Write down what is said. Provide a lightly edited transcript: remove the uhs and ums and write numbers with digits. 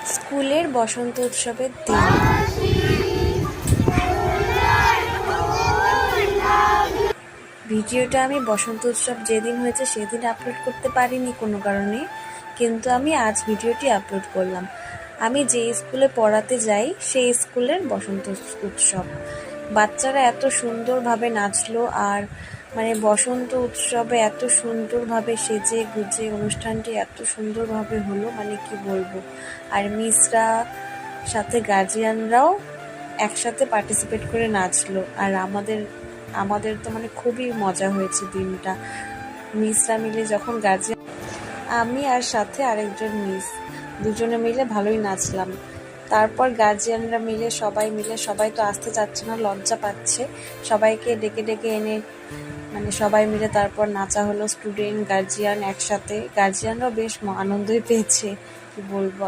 স্কুলের বসন্ত উৎসবের দিন। ভিডিওটা আমি বসন্ত উৎসব যেদিন হয়েছে সেদিন আপলোড করতে পারিনি কোনো কারণে, কিন্তু আমি আজ ভিডিওটি আপলোড করলাম। আমি যে স্কুলে পড়াতে যাই সেই স্কুলের বসন্ত উৎসব। বাচ্চারা এত সুন্দরভাবে নাচলো, আর মানে বসন্ত উৎসবে এত সুন্দরভাবে সেজে গুজে অনুষ্ঠানটি এত সুন্দরভাবে হলো, মানে কি বলবো। আর মিসরা সাথে গার্জিয়ানরাও একসাথে পার্টিসিপেট করে নাচলো, আর আমাদের তো মানে খুবই মজা হয়েছে দিনটা। মিসরা মিলে যখন গার্জিয়ান, আমি আর সাথে আরেকজন মিস, দুজনে মিলে ভালোই নাচলাম। তারপর গার্জিয়ানরা মিলে সবাই তো আসতে চাচ্ছে না, লজ্জা পাচ্ছে, সবাইকে ডেকে ডেকে এনে মানে সবাই মিলে তারপর নাচা হলো, স্টুডেন্ট গার্জিয়ান একসাথে। গার্জিয়ানরাও বেশ আনন্দই পেয়েছে, কি বলবো।